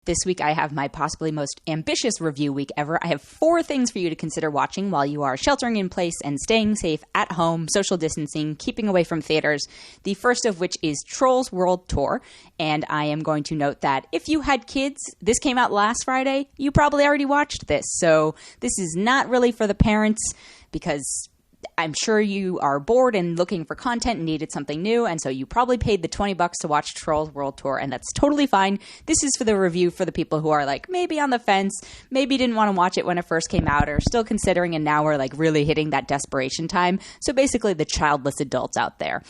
This week I have my possibly most ambitious review week ever. I have 4 things for you to consider watching while you are sheltering in place and staying safe at home, social distancing, keeping away from theaters. The first of which is Trolls World Tour. And I am going to note that if you had kids, this came out last Friday, you probably already watched this. So this is not really for the parents because I'm sure you are bored and looking for content and needed something new, and so you probably paid the $20 to watch Trolls World Tour, and that's totally fine. This is for the review for the people who are like maybe on the fence, maybe didn't want to watch it when it first came out, or still considering, and now we're like really hitting that desperation time. So basically the childless adults out there.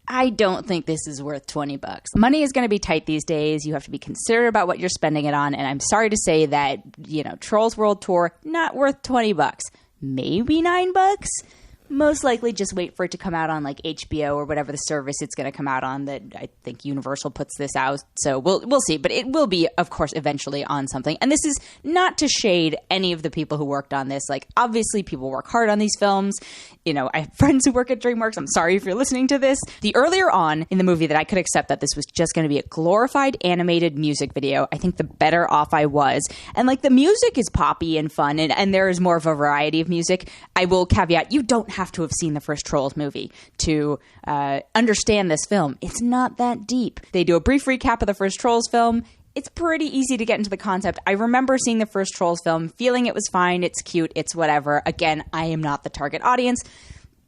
I don't think this is worth $20. Money is going to be tight these days. You have to be considerate about what you're spending it on, and I'm sorry to say that, Trolls World Tour, not worth $20. Maybe $9. Most likely just wait for it to come out on like HBO or whatever the service it's going to come out on. That I think Universal puts this out. So we'll see. But it will be, of course, eventually on something. And this is not to shade any of the people who worked on this. Like, obviously, people work hard on these films. I have friends who work at DreamWorks. I'm sorry if you're listening to this. The earlier on in the movie that I could accept that this was just going to be a glorified animated music video, I think the better off I was. And like the music is poppy and fun, and there is more of a variety of music. I will caveat, you don't have to have seen the first Trolls movie to understand this film. It's not that deep. They do a brief recap of the first Trolls film. It's pretty easy to get into the concept. I remember seeing the first Trolls film, feeling it was fine, it's cute, it's whatever. Again, I am not the target audience.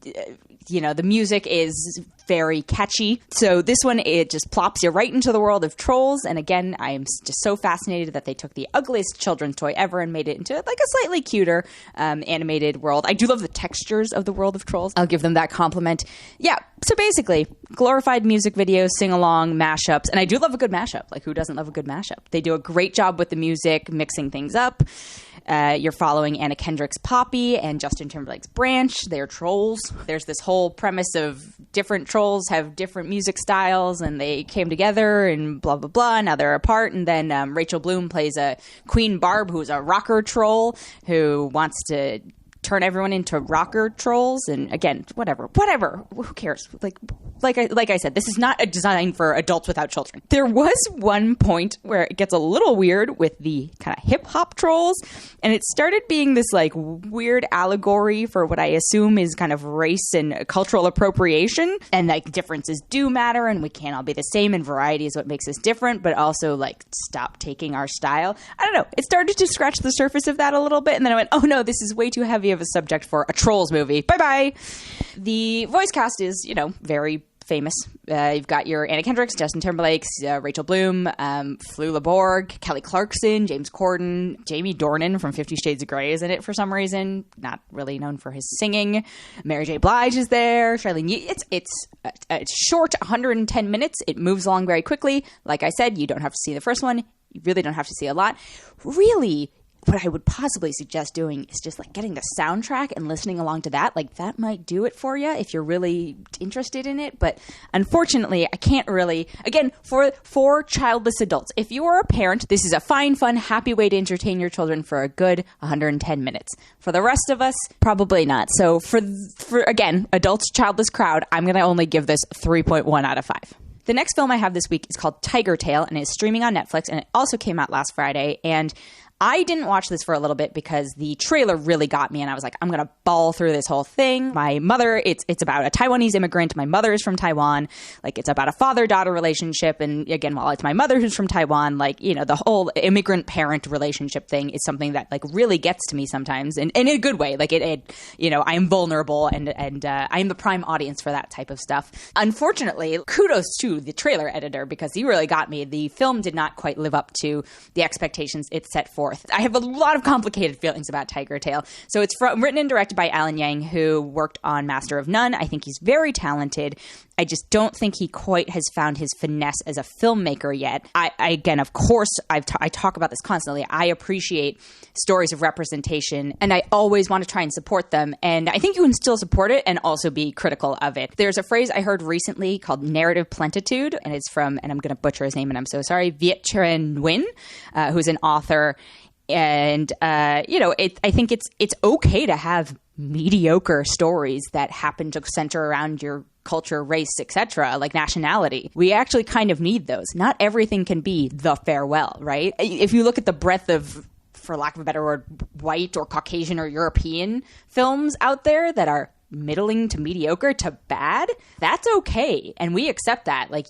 The music is very catchy. So this one, it just plops you right into the world of Trolls. And again, I am just so fascinated that they took the ugliest children's toy ever and made it into like a slightly cuter animated world. I do love the textures of the world of Trolls. I'll give them that compliment. Yeah, so basically, glorified music videos, sing-along, mashups. And I do love a good mashup. Like, who doesn't love a good mashup? They do a great job with the music, mixing things up. You're following Anna Kendrick's Poppy and Justin Timberlake's Branch. They're trolls. There's this whole premise of different trolls have different music styles, and they came together and blah, blah, blah. Now they're apart. And then Rachel Bloom plays a Queen Barb, who's a rocker troll who wants to turn everyone into rocker trolls. And again, whatever, who cares? Like I said, this is not a design for adults without children. There was one point where it gets a little weird with the kind of hip hop trolls, and it started being this like weird allegory for what I assume is kind of race and cultural appropriation, and like differences do matter, and we can't all be the same, and variety is what makes us different, but also like stop taking our style. I don't know. It started to scratch the surface of that a little bit, and then I went, oh no, this is way too heavy of a subject for a Trolls movie. Bye-bye. The voice cast is, very famous. You've got your Anna Kendricks, Justin Timberlakes, Rachel Bloom, Flula Borg, Kelly Clarkson, James Corden, Jamie Dornan from 50 Shades of Grey is in it for some reason. Not really known for his singing. Mary J. Blige is there. Charlene Ye. It's short, 110 minutes. It moves along very quickly. Like I said, you don't have to see the first one. You really don't have to see a lot. Really, what I would possibly suggest doing is just like getting the soundtrack and listening along to that. Like that might do it for you if you're really interested in it. But unfortunately, I can't really, again, for childless adults, if you are a parent, this is a fine, fun, happy way to entertain your children for a good 110 minutes. For the rest of us, probably not. So for again, adults, childless crowd, I'm going to only give this 3.1 out of 5. The next film I have this week is called Tigertail, and it's streaming on Netflix, and it also came out last Friday. And I didn't watch this for a little bit because the trailer really got me, and I was like, I'm going to bawl through this whole thing. My mother, it's about a Taiwanese immigrant. My mother is from Taiwan. Like, it's about a father-daughter relationship. And again, while it's my mother who's from Taiwan, like, the whole immigrant-parent relationship thing is something that, like, really gets to me sometimes, and in a good way. Like, I am vulnerable, and I am the prime audience for that type of stuff. Unfortunately, kudos to the trailer editor because he really got me. The film did not quite live up to the expectations it set forth. I have a lot of complicated feelings about Tigertail. So it's written and directed by Alan Yang, who worked on Master of None. I think he's very talented. I just don't think he quite has found his finesse as a filmmaker yet. Again, of course, I talk about this constantly. I appreciate stories of representation, and I always want to try and support them. And I think you can still support it and also be critical of it. There's a phrase I heard recently called narrative plentitude, and it's from, and I'm going to butcher his name, and I'm so sorry, Viet Trinh Nguyen, who's an author. And, I think it's okay to have mediocre stories that happen to center around your culture, race, etc., like nationality. We actually kind of need those. Not everything can be The Farewell, right? If you look at the breadth of, for lack of a better word, white or Caucasian or European films out there that are middling to mediocre to bad, that's okay. And we accept that. Like,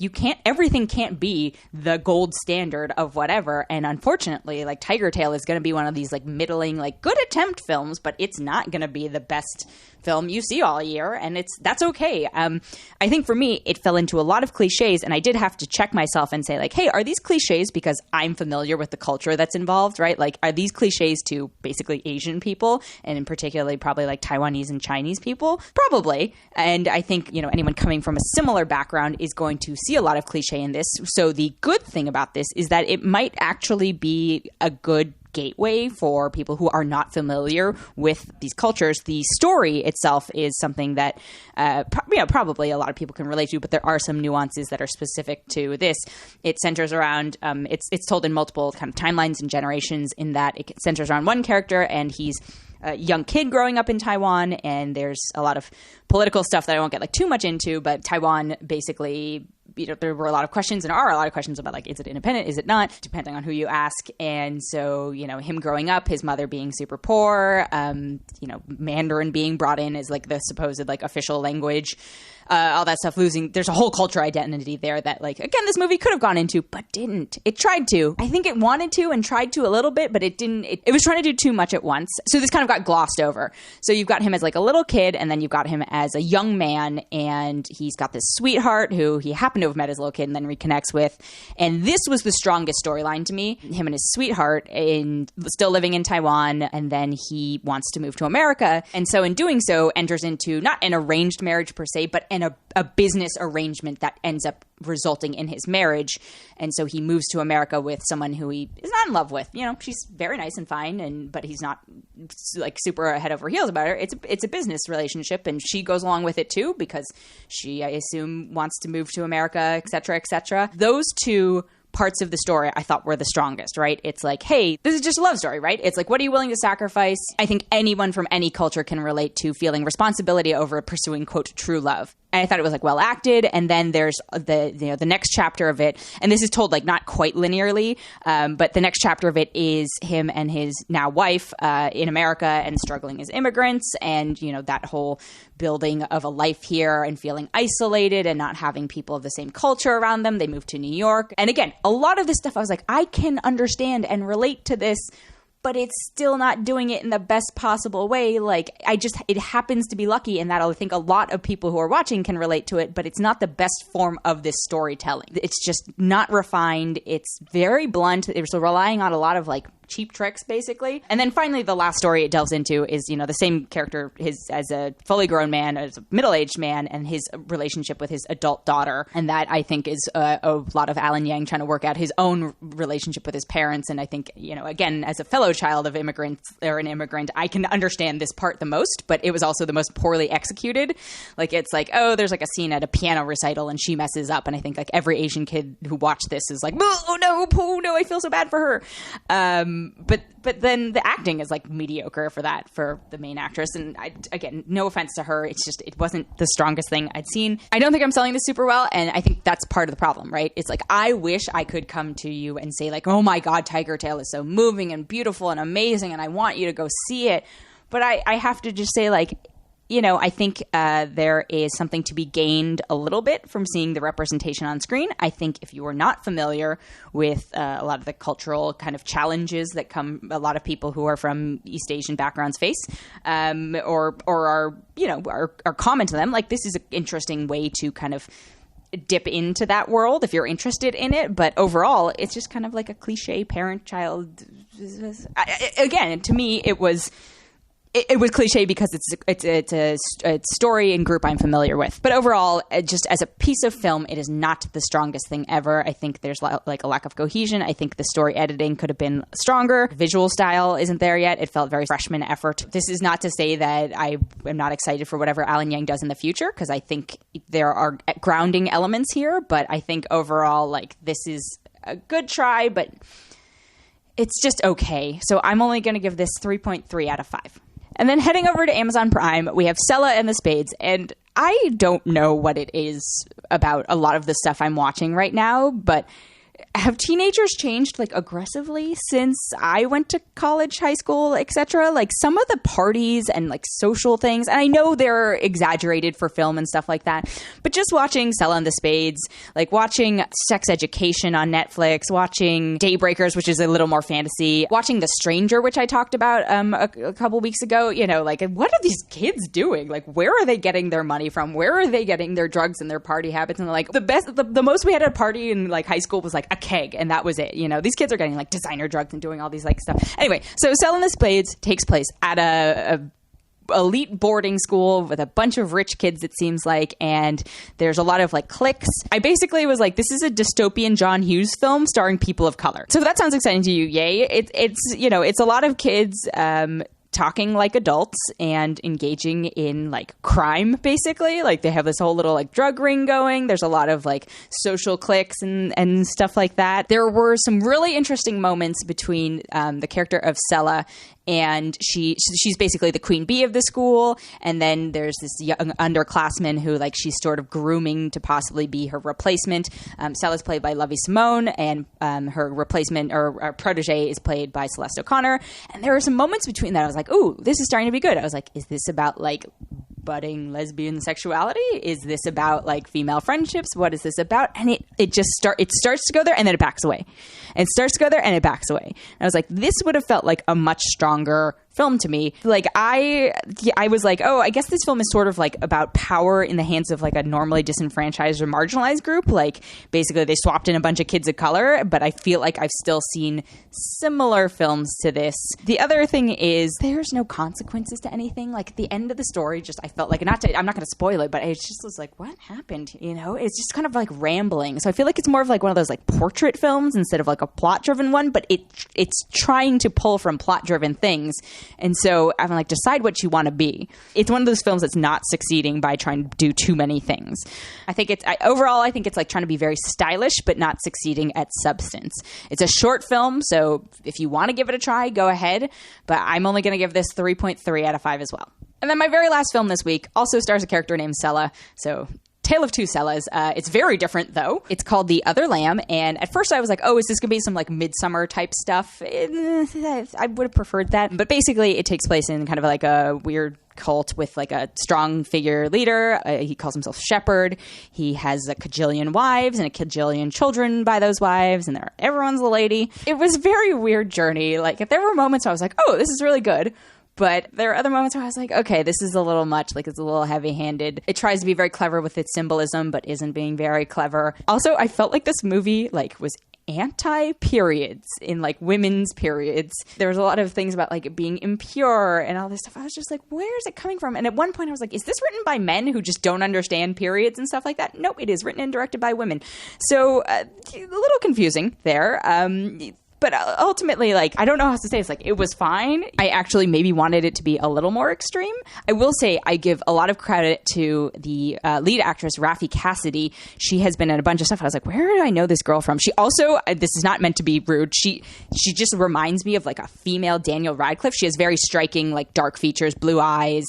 everything can't be the gold standard of whatever. And unfortunately, like, Tigertail is going to be one of these, like, middling, like, good attempt films, but it's not going to be the best film you see all year, and that's okay. I think for me, it fell into a lot of cliches, and I did have to check myself and say, like, hey, are these cliches because I'm familiar with the culture that's involved, right? Like, are these cliches to basically Asian people, and in particularly probably like Taiwanese and Chinese people? Probably. And I think, anyone coming from a similar background is going to see a lot of cliche in this. So the good thing about this is that it might actually be a good gateway for people who are not familiar with these cultures. The story itself is something that probably a lot of people can relate to, but there are some nuances that are specific to this. It centers around it's told in multiple kind of timelines and generations, in that it centers around one character, and he's a young kid growing up in Taiwan, and there's a lot of political stuff that I won't get like too much into, but Taiwan basically, there were a lot of questions, and are a lot of questions about, like, is it independent? Is it not? Depending on who you ask. And so, him growing up, his mother being super poor, Mandarin being brought in as like the supposed like official language, all that stuff, there's a whole culture identity there that, like, again, this movie could have gone into, but didn't. It tried to. I think it wanted to and tried to a little bit, but it didn't. It was trying to do too much at once. So this kind of got glossed over. So you've got him as like a little kid, and then you've got him as a young man, and he's got this sweetheart who he happened to have met as a little kid and then reconnects with. And this was the strongest storyline to me. Him and his sweetheart still living in Taiwan, and then he wants to move to America. And so in doing so, enters into not an arranged marriage per se, but a business arrangement that ends up resulting in his marriage. And so he moves to America with someone who he is not in love with. She's very nice and fine, but he's not like super head over heels about her. It's a business relationship, and she goes along with it too, because she, I assume, wants to move to America, et cetera, et cetera. Those two parts of the story I thought were the strongest, right? It's like, hey, this is just a love story, right? It's like, what are you willing to sacrifice? I think anyone from any culture can relate to feeling responsibility over pursuing, quote, true love. And I thought it was like well acted. And then there's the next chapter of it, and this is told like not quite linearly, but the next chapter of it is him and his now wife in America and struggling as immigrants, and that whole building of a life here and feeling isolated and not having people of the same culture around them. They moved to New York, and again, a lot of this stuff I was like, I can understand and relate to this, but it's still not doing it in the best possible way. Like, it happens to be lucky in that I think a lot of people who are watching can relate to it, but it's not the best form of this storytelling. It's just not refined. It's very blunt. It's relying on a lot of like cheap tricks, basically. And then finally, the last story it delves into is, the same character, as a fully grown man, as a middle-aged man, and his relationship with his adult daughter. And that, I think, is a lot of Alan Yang trying to work out his own relationship with his parents. And I think, again, as a fellow child of immigrants, or an immigrant, I can understand this part the most, but it was also the most poorly executed. Like, it's like, oh, there's like a scene at a piano recital and she messes up. And I think like every Asian kid who watched this is like, oh no, I feel so bad for her. But then the acting is like mediocre for the main actress. And again, no offense to her. It's just, it wasn't the strongest thing I'd seen. I don't think I'm selling this super well. And I think that's part of the problem, right? It's like, I wish I could come to you and say like, oh my God, Tigertail is so moving and beautiful and amazing, and I want you to go see it. But I have to just say like, I think there is something to be gained a little bit from seeing the representation on screen. I think if you are not familiar with a lot of the cultural kind of challenges that a lot of people who are from East Asian backgrounds face, or are common to them, like, this is an interesting way to kind of dip into that world if you're interested in it. But overall, it's just kind of like a cliche parent-child. Again, to me, it was cliche because it's a story and group I'm familiar with. But overall, just as a piece of film, it is not the strongest thing ever. I think there's like a lack of cohesion. I think the story editing could have been stronger. Visual style isn't there yet. It felt very freshman effort. This is not to say that I am not excited for whatever Alan Yang does in the future, because I think there are grounding elements here. But I think overall, like, this is a good try, but it's just okay. So I'm only going to give this 3.3 out of 5. And then heading over to Amazon Prime, we have Selah and the Spades. And I don't know what it is about a lot of the stuff I'm watching right now, but have teenagers changed like aggressively since I went to college, high school, etc.? Like some of the parties and like social things, and I know they're exaggerated for film and stuff like that, but just watching Selah and the Spades, like watching Sex Education on Netflix, watching Daybreakers, which is a little more fantasy, watching The Stranger, which I talked about a couple weeks ago, you know, like what are these kids doing? Like where are they getting their money from? Where are they getting their drugs and their party habits? And like the most we had at a party in like high school was like a keg, and that was it. You know, these kids are getting like designer drugs and doing all these like stuff. Anyway, so Selah and the Spades takes place at a elite boarding school with a bunch of rich kids, it seems like, and there's a lot of like cliques. I basically was like, this is a dystopian John Hughes film starring people of color. So if that sounds exciting to you, yay. It's you know, it's a lot of kids talking like adults and engaging in like crime, basically. Like they have this whole little like drug ring going. There's a lot of like social cliques and stuff like that. There were some really interesting moments between the character of Selah, and she's basically the queen bee of the school, and then there's this young underclassman who like she's sort of grooming to possibly be her replacement. Selah's played by Lovie Simone, and her replacement or protege is played by Celese O'Connor. And there were some moments between that I was like, ooh, this is starting to be good. I was like, is this about like budding lesbian sexuality? Is this about like female friendships? What is this about? And it starts to go there, and then it backs away. And it starts to go there, and it backs away. And I was like, this would have felt like a much stronger film to me. Like I was like, oh, I guess this film is sort of like about power in the hands of like a normally disenfranchised or marginalized group. Like basically they swapped in a bunch of kids of color, but I feel like I've still seen similar films to this. The other thing is there's no consequences to anything. Like at the end of the story, just I felt like, I'm not going to spoil it, but I just was like, what happened? You know, it's just kind of like rambling. So I feel like it's more of like one of those like portrait films instead of like a plot driven one, but it's trying to pull from plot driven things. And so I'm like, decide what you want to be. It's one of those films that's not succeeding by trying to do too many things. I think overall, I think it's like trying to be very stylish, but not succeeding at substance. It's a short film, so if you want to give it a try, go ahead. But I'm only going to give this 3.3 out of 5 as well. And then my very last film this week also stars a character named Selah. So Tale of Two Selahs. It's very different, though. It's called The Other Lamb, and at first I was like, oh, is this going to be some, like, Midsummer type stuff? I would have preferred that. But basically, it takes place in kind of like a weird cult with, like, a strong figure leader. He calls himself Shepherd. He has a cajillion wives and a cajillion children by those wives, and everyone's a lady. It was a very weird journey. Like, there were moments where I was like, oh, this is really good. But there are other moments where I was like, okay, this is a little much. Like, it's a little heavy-handed. It tries to be very clever with its symbolism, but isn't being very clever. Also, I felt like this movie, like, was anti-periods in, like, women's periods. There was a lot of things about, like, being impure and all this stuff. I was just like, where is it coming from? And at one point I was like, is this written by men who just don't understand periods and stuff like that? Nope, it is written and directed by women. So, a little confusing there. But ultimately, like, I don't know how to say this. Like, it was fine. I actually maybe wanted it to be a little more extreme. I will say I give a lot of credit to the lead actress, Raffi Cassidy. She has been in a bunch of stuff. I was like, where do I know this girl from? She also, this is not meant to be rude, she just reminds me of, like, a female Daniel Radcliffe. She has very striking, like, dark features, blue eyes.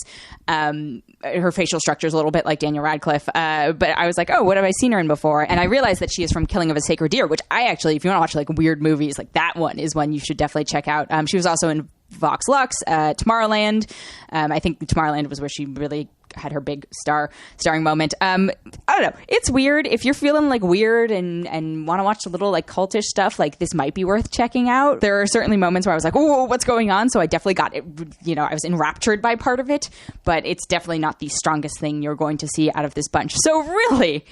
Her facial structure is a little bit like Daniel Radcliffe. But I was like, oh, what have I seen her in before? And I realized that she is from Killing of a Sacred Deer, which I actually, if you want to watch like weird movies, like that one is one you should definitely check out. She was also in Vox Lux, Tomorrowland. I think Tomorrowland was where she really had her big starring moment. I don't know. It's weird. If you're feeling like weird and want to watch a little like cultish stuff, like this might be worth checking out. There are certainly moments where I was like, oh, what's going on? So I definitely got it. You know, I was enraptured by part of it, but it's definitely not the strongest thing you're going to see out of this bunch. So really,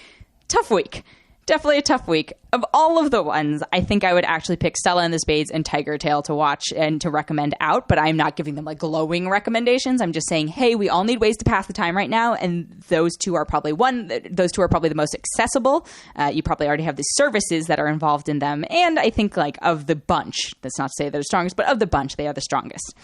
tough week. Definitely a tough week. Of all of the ones, I think I would actually pick Selah and the Spades and Tigertail to watch and to recommend out, but I'm not giving them like glowing recommendations. I'm just saying, hey, we all need ways to pass the time right now, and those two are probably the most accessible. You probably already have the services that are involved in them, and I think like of the bunch, that's not to say they're the strongest, but of the bunch, they are the strongest.